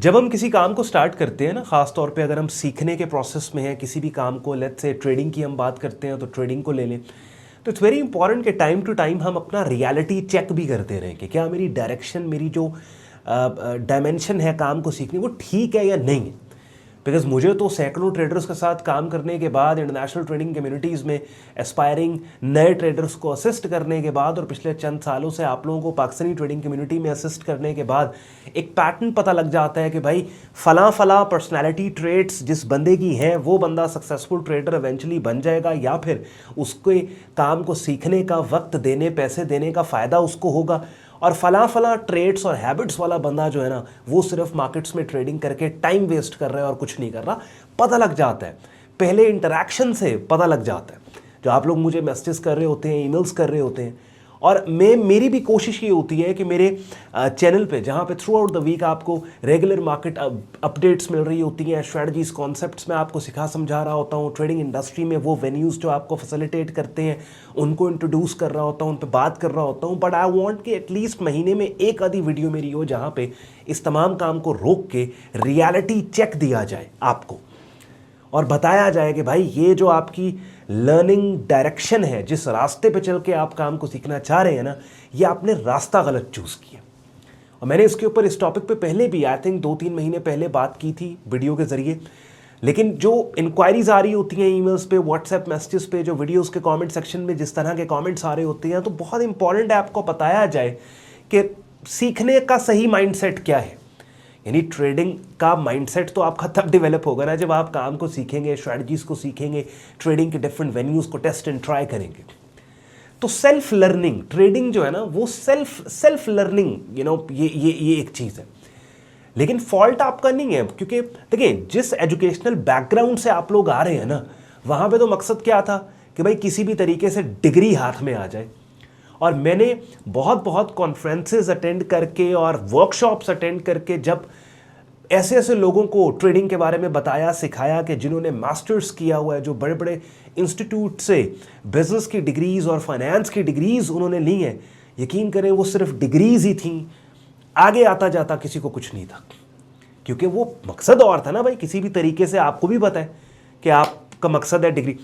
जब हम किसी काम को स्टार्ट करते हैं ना, ख़ास तौर पे अगर हम सीखने के प्रोसेस में हैं किसी भी काम को, लेट्स से ट्रेडिंग की हम बात करते हैं तो ट्रेडिंग को ले लें, तो इट्स वेरी इंपॉर्टेंट कि टाइम टू टाइम हम अपना रियलिटी चेक भी करते रहें कि क्या मेरी डायरेक्शन, मेरी जो डायमेंशन है काम को सीखने वो ठीक है या नहीं है। बिकॉज मुझे तो सैकड़ों ट्रेडर्स के साथ काम करने के बाद, इंटरनेशनल ट्रेडिंग कम्युनिटीज़ में एस्पायरिंग नए ट्रेडर्स को असिस्ट करने के बाद, और पिछले चंद सालों से आप लोगों को पाकिस्तानी ट्रेडिंग कम्युनिटी में असिस्ट करने के बाद एक पैटर्न पता लग जाता है कि भाई फला पर्सनैलिटी ट्रेट्स जिस बंदे की हैं वो बंदा सक्सेसफुल ट्रेडर इवेंचुअली बन जाएगा, या फिर उसके काम को सीखने का, वक्त देने, पैसे देने का फ़ायदा उसको होगा, और फला ट्रेड्स और हैबिट्स वाला बंदा जो है ना वो सिर्फ मार्केट्स में ट्रेडिंग करके टाइम वेस्ट कर रहा है और कुछ नहीं कर रहा। पता लग जाता है, पहले इंटरैक्शन से पता लग जाता है। जो आप लोग मुझे मैसेजेस कर रहे होते हैं, ईमेल्स कर रहे होते हैं, और मेरी भी कोशिश ये होती है कि मेरे चैनल पे, जहाँ पे थ्रू आउट द वीक आपको रेगुलर मार्केट अपडेट्स मिल रही होती हैं, स्ट्रेटजीज, कॉन्सेप्ट्स में आपको सिखा समझा रहा होता हूँ, ट्रेडिंग इंडस्ट्री में वो वेन्यूज़ जो आपको फैसिलिटेट करते हैं उनको इंट्रोड्यूस कर रहा होता हूँ, उन पर बात कर रहा होता हूँ। बट आई वॉन्ट कि एटलीस्ट महीने में एक आधी वीडियो मेरी हो जहाँ पे इस तमाम काम को रोक के रियलिटी चेक दिया जाए आपको, और बताया जाए कि भाई ये जो आपकी लर्निंग डायरेक्शन है, जिस रास्ते पे चल के आप काम को सीखना चाह रहे हैं ना, ये आपने रास्ता गलत चूज़ किया। और मैंने इसके ऊपर, इस टॉपिक पे पहले भी आई थिंक 2-3 महीने पहले बात की थी वीडियो के ज़रिए, लेकिन जो इंक्वायरीज आ रही होती हैं ईमेल्स पे, व्हाट्सएप मैसेजेस पे, जो वीडियोज़ के कॉमेंट सेक्शन में जिस तरह के कॉमेंट्स आ रहे होते हैं, तो बहुत इंपॉर्टेंट है आपको बताया जाए कि सीखने का सही माइंडसेट क्या है। यानी ट्रेडिंग का माइंडसेट तो आपका तब डेवलप होगा ना जब आप काम को सीखेंगे, स्ट्रैटेजीज़ को सीखेंगे, ट्रेडिंग के डिफरेंट वेन्यूज़ को टेस्ट एंड ट्राई करेंगे। तो सेल्फ लर्निंग, ट्रेडिंग जो है ना वो सेल्फ लर्निंग, ये एक चीज़ है। लेकिन फॉल्ट आपका नहीं है, क्योंकि देखिए जिस एजुकेशनल बैकग्राउंड से आप लोग आ रहे हैं ना, वहाँ पे तो मकसद क्या था कि भाई किसी भी तरीके से डिग्री हाथ में आ जाए। और मैंने बहुत कॉन्फ्रेंसेस अटेंड करके और वर्कशॉप्स अटेंड करके जब ऐसे ऐसे लोगों को ट्रेडिंग के बारे में बताया, सिखाया कि जिन्होंने मास्टर्स किया हुआ है, जो बड़े बड़े इंस्टीट्यूट से बिजनेस की डिग्रीज़ और फाइनेंस की डिग्रीज़ उन्होंने ली हैं, यकीन करें वो सिर्फ डिग्रीज़ ही थी, आगे आता जाता किसी को कुछ नहीं था। क्योंकि वो मकसद और था ना भाई, किसी भी तरीके से आपको भी पता है कि आपका मकसद है डिग्री।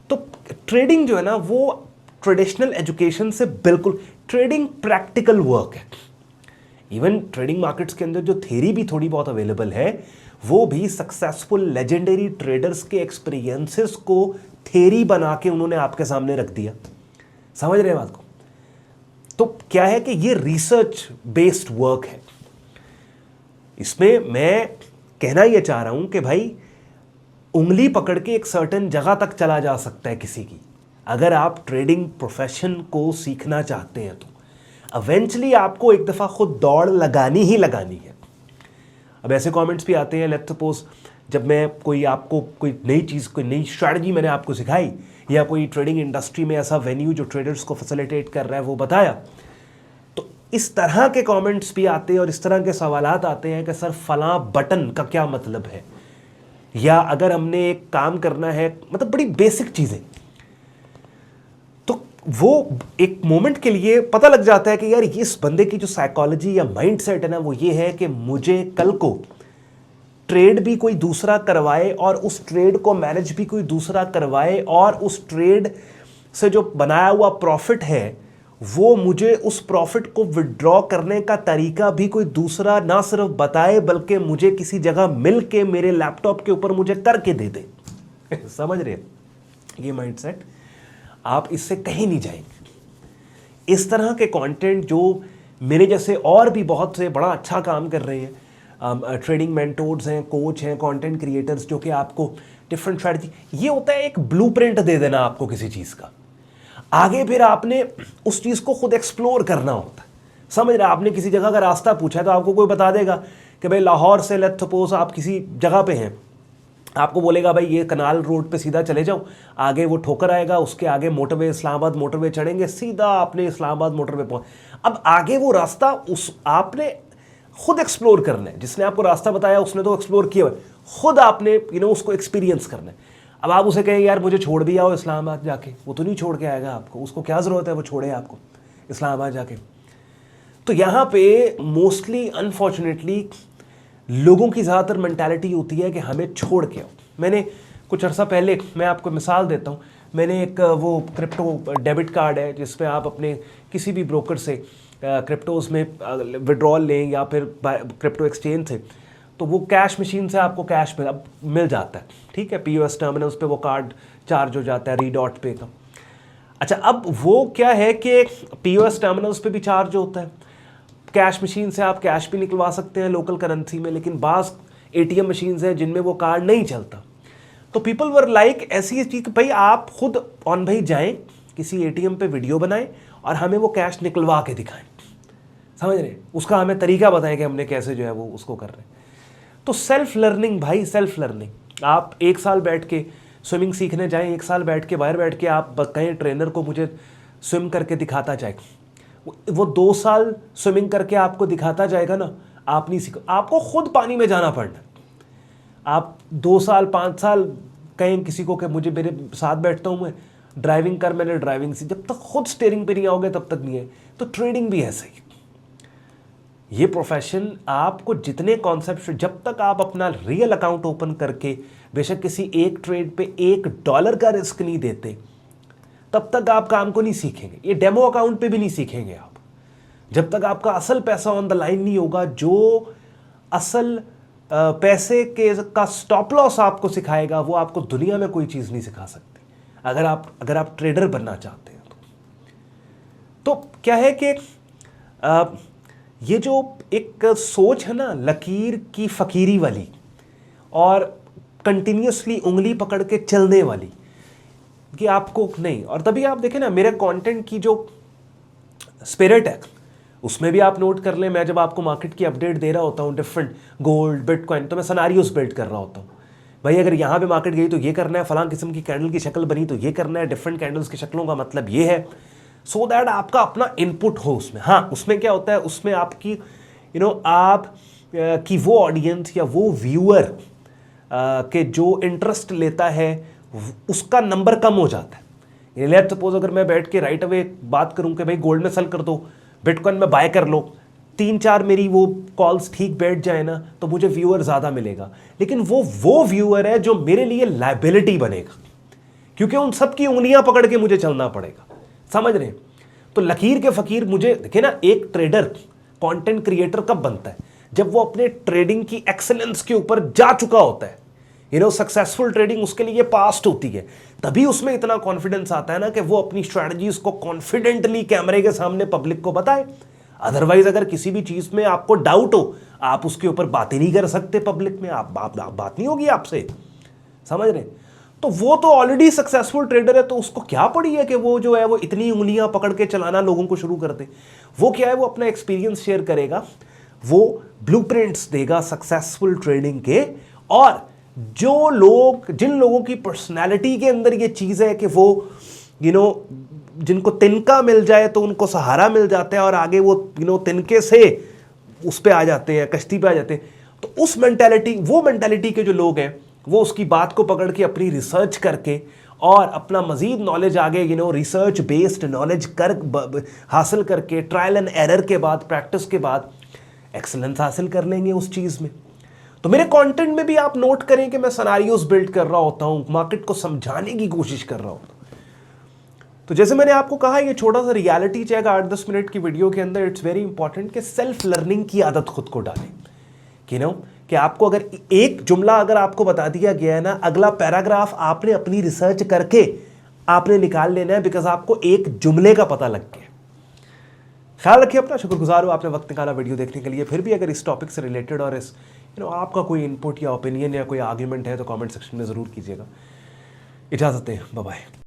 तो ट्रेडिंग जो है ना वो ट्रेडिशनल एजुकेशन से बिल्कुल, ट्रेडिंग प्रैक्टिकल वर्क है। इवन ट्रेडिंग मार्केट्स के अंदर जो थ्योरी भी थोड़ी बहुत अवेलेबल है, वो भी सक्सेसफुल लेजेंडरी ट्रेडर्स के एक्सपीरियंसेस को थ्योरी बना के उन्होंने आपके सामने रख दिया। समझ रहे हैं बात को? तो क्या है कि ये रिसर्च बेस्ड वर्क है। इसमें मैं कहना यह चाह रहा हूं कि भाई उंगली पकड़ के एक सर्टेन जगह तक चला जा सकता है किसी की। अगर आप ट्रेडिंग प्रोफेशन को सीखना चाहते हैं तो इवेंचुअली आपको एक दफ़ा खुद दौड़ लगानी ही लगानी है। अब ऐसे कमेंट्स भी आते हैं, लेट्स सपोज जब मैं आपको कोई नई चीज़, कोई नई स्ट्रैटेजी मैंने आपको सिखाई, या कोई ट्रेडिंग इंडस्ट्री में ऐसा वेन्यू जो ट्रेडर्स को फैसिलिटेट कर रहा है वो बताया, तो इस तरह के कमेंट्स भी आते हैं और इस तरह के सवालात आते हैं कि सर फलां बटन का क्या मतलब है, या अगर हमने एक काम करना है, मतलब बड़ी बेसिक चीज़ें। वो एक मोमेंट के लिए पता लग जाता है कि यार इस बंदे की जो साइकोलॉजी या माइंडसेट है ना वो ये है कि मुझे कल को ट्रेड भी कोई दूसरा करवाए और उस ट्रेड को मैनेज भी कोई दूसरा करवाए, और उस ट्रेड से जो बनाया हुआ प्रॉफिट है वो मुझे उस प्रॉफिट को विड्रॉ करने का तरीका भी कोई दूसरा ना सिर्फ बताए बल्कि मुझे किसी जगह मिल के मेरे लैपटॉप के ऊपर मुझे करके दे दे। समझ रहे हैं? ये माइंडसेट, आप इससे कहीं नहीं जाएंगे। इस तरह के कंटेंट जो मेरे जैसे और भी बहुत से बड़ा अच्छा काम कर रहे हैं, ट्रेडिंग मेंटोर्स हैं, कोच हैं, कंटेंट क्रिएटर्स, जो कि आपको डिफरेंट स्ट्रैटेजी, ये होता है एक ब्लूप्रिंट दे देना आपको किसी चीज़ का, आगे फिर आपने उस चीज़ को खुद एक्सप्लोर करना होता है। समझ रहे, आपने किसी जगह का रास्ता पूछा है तो आपको कोई बता देगा कि भाई लाहौर से लेट्स सपोज आप किसी जगह पे हैं, आपको बोलेगा भाई ये कनाल रोड पे सीधा चले जाओ, आगे वो ठोकर आएगा, उसके आगे मोटरवे, इस्लामाबाद मोटरवे चढ़ेंगे, सीधा आपने इस्लामाबाद मोटरवे पहुंच। अब आगे वो रास्ता आपने खुद एक्सप्लोर करना है। जिसने आपको रास्ता बताया उसने तो एक्सप्लोर किया है, खुद आपने उसको एक्सपीरियंस करना है। अब आप उसे कहें यार मुझे छोड़ भी आओ इस्लामाबाद जाके, वो तो नहीं छोड़ के आएगा आपको, उसको क्या ज़रूरत है वो छोड़े आपको इस्लामाबाद जाके। तो यहाँ पे मोस्टली अनफॉर्चुनेटली लोगों की ज़्यादातर मेंटालिटी होती है कि हमें छोड़ के आओ। मैंने कुछ अर्सा पहले, मैं आपको मिसाल देता हूँ, मैंने एक वो क्रिप्टो डेबिट कार्ड है जिसमें आप अपने किसी भी ब्रोकर से क्रिप्टोज में विड्रॉल लें या फिर क्रिप्टो एक्सचेंज से, तो वो कैश मशीन से आपको कैश मिल जाता है, ठीक है। पीओएस टर्मिनल्स पे वो कार्ड चार्ज हो जाता है री.पे का। अच्छा, अब वो क्या है कि पीओएस टर्मिनल्स पे भी चार्ज होता है, कैश मशीन से आप कैश भी निकलवा सकते हैं लोकल करेंसी में, लेकिन बास एटीएम मशीन्स हैं जिनमें वो कार्ड नहीं चलता। तो पीपल वर लाइक ऐसी चीज़ कि भाई आप खुद ऑन भाई जाएं किसी एटीएम पे वीडियो बनाएं और हमें वो कैश निकलवा के दिखाएं, समझ रहे हैं, उसका हमें तरीका बताएं कि हमने कैसे जो है वो उसको कर रहे हैं। तो सेल्फ लर्निंग भाई, सेल्फ लर्निंग। आप 1 साल बैठ के स्विमिंग सीखने जाएं, 1 साल बैठ के बाहर बैठ के आप कहें ट्रेनर को मुझे स्विम करके दिखाता जाए, वो 2 साल स्विमिंग करके आपको दिखाता जाएगा ना, आप नहीं सीखो, आपको खुद पानी में जाना पड़ना। आप 2 साल 5 साल कहें किसी को कि मुझे मेरे साथ बैठता हूँ मैं, ड्राइविंग कर, मैंने ड्राइविंग सी, जब तक खुद स्टीयरिंग पे नहीं आओगे तब तक नहीं है। तो ट्रेडिंग भी ऐसा ही, ये प्रोफेशन आपको जितने कॉन्सेप्ट, जब तक आप अपना रियल अकाउंट ओपन करके बेशक किसी एक ट्रेड पे $1 का रिस्क नहीं देते, तब तक आप काम को नहीं सीखेंगे। ये डेमो अकाउंट पे भी नहीं सीखेंगे आप, जब तक आपका असल पैसा ऑन द लाइन नहीं होगा। जो असल पैसे का स्टॉप लॉस आपको सिखाएगा वो आपको दुनिया में कोई चीज़ नहीं सिखा सकती, अगर आप ट्रेडर बनना चाहते हैं तो क्या है कि ये जो एक सोच है ना लकीर की फ़कीरी वाली और कंटिन्यूसली उंगली पकड़ के चलने वाली, कि आपको नहीं, और तभी आप देखें ना मेरे कंटेंट की जो स्पिरिट है उसमें भी आप नोट कर लें, मैं जब आपको मार्केट की अपडेट दे रहा होता हूँ, डिफरेंट गोल्ड बिटकॉइन, तो मैं सिनेरियोस बिल्ड कर रहा होता हूँ। भाई अगर यहाँ पे मार्केट गई तो ये करना है, फलां किस्म की कैंडल की शक्ल बनी तो ये करना है, डिफरेंट कैंडल्स की शक्लों का मतलब ये है, सो दैट आपका अपना इनपुट हो उसमें। हाँ, उसमें क्या होता है, उसमें आपकी आप की वो ऑडियंस या वो व्यूअर के जो इंटरेस्ट लेता है उसका नंबर कम हो जाता है। लेट्स सपोज अगर मैं बैठ के राइट अवे बात करूं कि भाई गोल्ड में सेल कर दो, बिटकॉइन में बाय कर लो, 3-4 मेरी वो कॉल्स ठीक बैठ जाए ना, तो मुझे व्यूअर ज़्यादा मिलेगा। लेकिन वो व्यूअर है जो मेरे लिए लायबिलिटी बनेगा, क्योंकि उन सब की उंगलियां पकड़ के मुझे चलना पड़ेगा, समझ रहे हैं। तो लकीर के फ़कीर, मुझे देखिए ना, एक ट्रेडर कंटेंट क्रिएटर कब बनता है, जब वो अपने ट्रेडिंग की एक्सेलेंस के ऊपर जा चुका होता है। सक्सेसफुल ट्रेडिंग उसके लिए पास्ट होती है, तभी उसमें इतना कॉन्फिडेंस आता है ना कि वो अपनी स्ट्रैटेजीज को कॉन्फिडेंटली कैमरे के सामने पब्लिक को बताए। अदरवाइज अगर किसी भी चीज में आपको डाउट हो, आप उसके ऊपर बातें नहीं कर सकते पब्लिक में, आप बात नहीं होगी आपसे, समझ रहे। तो वो तो ऑलरेडी सक्सेसफुल ट्रेडर है, तो उसको क्या पड़ी है कि वो जो है वो इतनी उंगलियां पकड़ के चलाना लोगों को शुरू कर दे। वो क्या है, वो अपना एक्सपीरियंस शेयर करेगा, वो ब्लूप्रिंट्स देगा सक्सेसफुल ट्रेडिंग के। और जिन लोगों की पर्सनैलिटी के अंदर ये चीज़ है कि वो जिनको तिनका मिल जाए तो उनको सहारा मिल जाता है और आगे वो तिनके से उस पे आ जाते हैं, कश्ती पे आ जाते हैं। तो उस मेंटालिटी के जो लोग हैं वो उसकी बात को पकड़ के अपनी रिसर्च करके और अपना मजीद नॉलेज आगे रिसर्च बेस्ड नॉलेज हासिल करके ट्रायल एंड एरर के बाद, प्रैक्टिस के बाद एक्सीलेंस हासिल कर लेंगे उस चीज़ में। तो मेरे कंटेंट में भी आप नोट करें कि मैं सिनेरियोस बिल्ड कर रहा होता हूं, मार्केट को समझाने की कोशिश कर रहा होता हूं। तो जैसे मैंने आपको कहा, ये छोटा सा रियलिटी चेक 8-10 मिनट की वीडियो के अंदर, इट्स वेरी इंपॉर्टेंट कि सेल्फ लर्निंग की आदत खुद को डालें। कि आपको अगर एक जुमला अगर आपको बता दिया गया है ना, अगला पैराग्राफ आपने अपनी रिसर्च करके आपने निकाल लेना है, बिकॉज आपको एक जुमले का पता लग गया। ख्याल रखिए अपना, शुक्रगुजार हो आपने वक्त निकाला वीडियो देखने के लिए। फिर भी अगर इस टॉपिक से रिलेटेड और इस आपका कोई इनपुट या ओपिनियन या कोई आर्ग्यूमेंट है तो कमेंट सेक्शन में ज़रूर कीजिएगा। इजाज़त दें, बाय बाय।